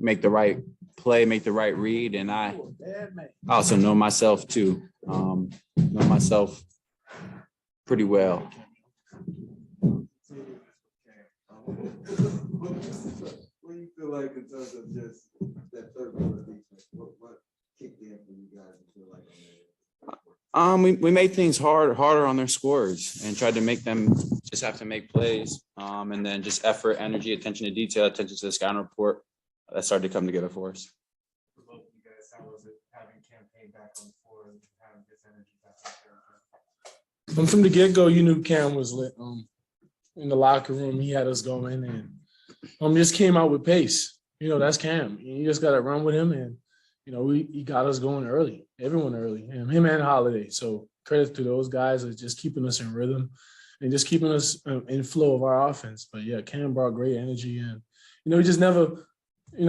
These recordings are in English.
make the right play, make the right read, and I also know myself too. Know myself pretty well. What do you feel like in terms of just that third quarter defense? What kicked in for you guys? You feel like we made things harder on their scorers and tried to make them just have to make plays. And then just effort, energy, attention to detail, attention to the scouting report that started to come together for us. For both of you guys, how was it having campaign back on the floor and having this energy back on the From the get-go, you knew Cam was lit. In the locker room, he had us going and just came out with pace. That's Cam. You just got to run with him, and he got us going early. Everyone early, him and Holiday. So credit to those guys are just keeping us in rhythm and just keeping us in flow of our offense. But yeah, Cam brought great energy, and he just never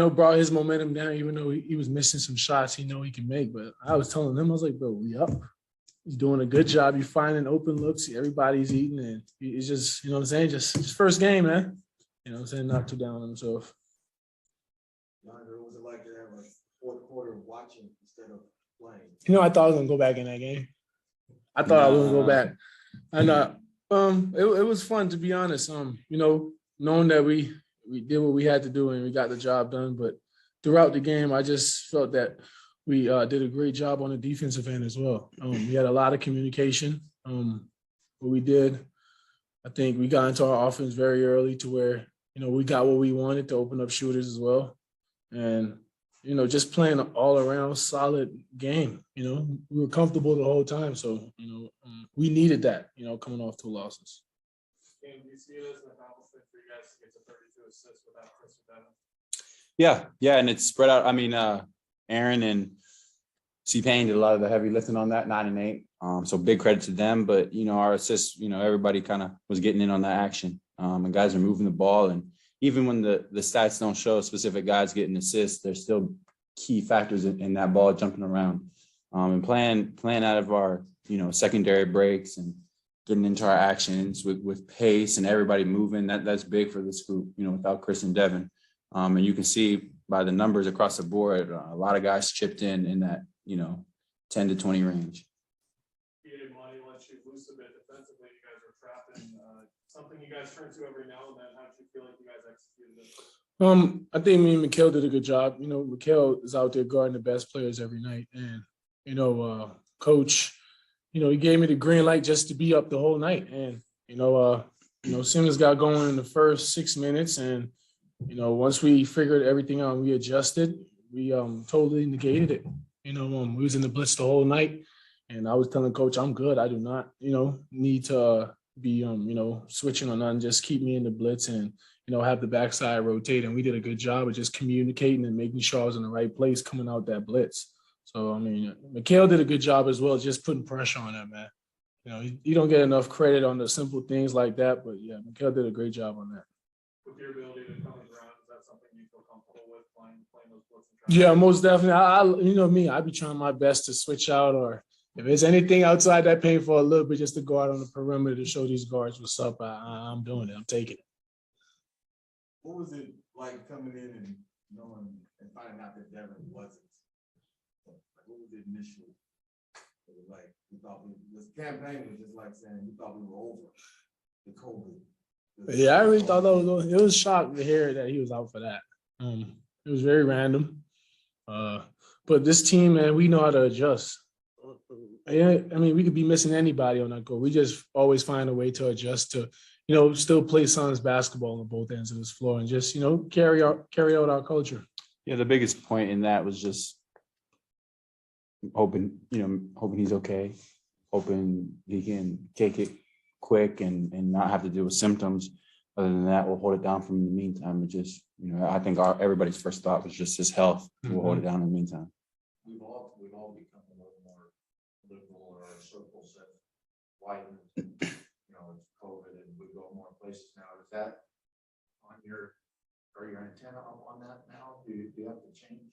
brought his momentum down, even though he was missing some shots he can make. But I was telling him, I was like, bro, we up. He's doing a good job. You're finding open looks. Everybody's eating, and it's just, just first game, man. Not too down on himself. what was it like to have a fourth quarter watching instead of playing? I thought I was gonna go back in that game. I thought I was gonna go back. And it was fun, to be honest. Knowing that we did what we had to do and we got the job done. But throughout the game, I just felt that we did a great job on the defensive end as well. We had a lot of communication. What we did, I think we got into our offense very early to where, we got what we wanted to open up shooters as well. And, just playing an all-around solid game. We were comfortable the whole time. So, we needed that, coming off 2 losses. Do you see it as an accomplishment for you guys to get to 32 assists without Chris or Devin? Yeah, and it's spread out. I mean, Aaron and C-Payne did a lot of the heavy lifting on that, 9 and 8. So big credit to them. But, our assists, everybody kind of was getting in on that action. And guys are moving the ball. And even when the stats don't show specific guys getting assists, there's still key factors in that ball jumping around. And playing out of our, secondary breaks and getting into our actions with pace and everybody moving, that's big for this group, without Chris and Devin. And you can see by the numbers across the board, a lot of guys chipped in that, 10 to 20 range. Money let you loose a bit defensively. You guys were trapped in something you guys turn to every now and then. How did you feel like you guys executed it? I think me and Mikhail did a good job. Mikhail is out there guarding the best players every night. And, Coach, he gave me the green light just to be up the whole night. And, Simmons got going in the first 6 minutes. And, once we figured everything out and we adjusted, we totally negated it. We was in the blitz the whole night. And I was telling Coach, I'm good. I do not, need to be, switching on nothing. Just keep me in the blitz and, have the backside rotate. And we did a good job of just communicating and making sure I was in the right place coming out that blitz. So, Mikhail did a good job as well, just putting pressure on that, man. You don't get enough credit on the simple things like that. But, yeah, Mikhail did a great job on that. With your ability to come around, is that something you feel comfortable with playing those blitz? Yeah, most definitely. I be trying my best to switch out, or if there's anything outside that paint for a little bit, just to go out on the perimeter to show these guards what's up. I'm doing it. I'm taking it. What was it like coming in and knowing and finding out that Devin wasn't? What was the initial? It was like we thought this campaign was just like saying we thought we were over the COVID. Yeah, I really thought it was shocked to hear that he was out for that. It was very random. But this team, man, we know how to adjust. We could be missing anybody on that court. We just always find a way to adjust to, still play Suns basketball on both ends of this floor and just, carry out our culture. Yeah, the biggest point in that was just hoping he's okay, hoping he can take it quick and not have to deal with symptoms. Other than that, we'll hold it down from the meantime. It just, I think everybody's first thought was just his health. Mm-hmm. We'll hold it down in the meantime. We've all become a little more liberal, or our circles have widened. It's COVID and we go more places now. Is that on your antenna on that now? Do you have to change?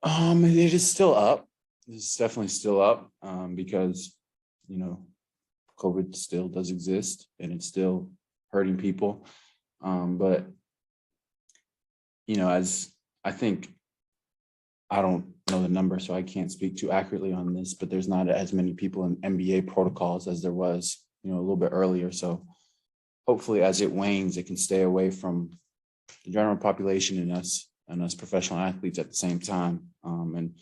It is still up. It's definitely still up because, COVID still does exist and it's still hurting people. But, as I think I don't know the number, so I can't speak too accurately on this, but there's not as many people in NBA protocols as there was, a little bit earlier. So hopefully as it wanes, it can stay away from the general population and us professional athletes at the same time. And,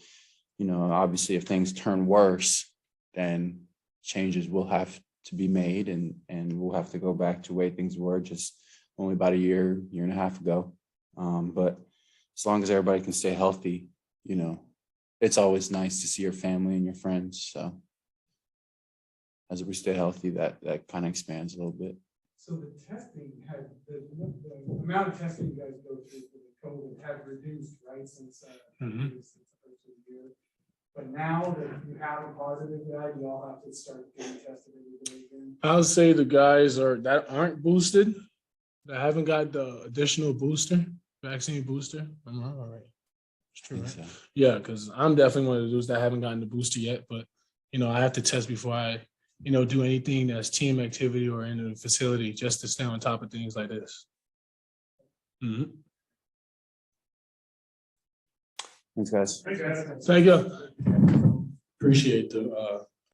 obviously if things turn worse, then changes will have to be made and we'll have to go back to the way things were just only about a year and a half ago. But as long as everybody can stay healthy, it's always nice to see your family and your friends. So as we stay healthy, that kind of expands a little bit. So the testing the amount of testing you guys go through for the COVID had reduced, right, since the first of the year. But now that you have a positive guy, you all have to start getting tested every day again. I'll say the guys that aren't boosted, that haven't got the additional vaccine booster. I'm all right. It's true, right? So, Yeah, because I'm definitely one of those that haven't gotten the booster yet, but I have to test before I, do anything that's team activity or in a facility just to stay on top of things like this. Mhm. thanks, guys. Thanks, guys. Thank you. Appreciate the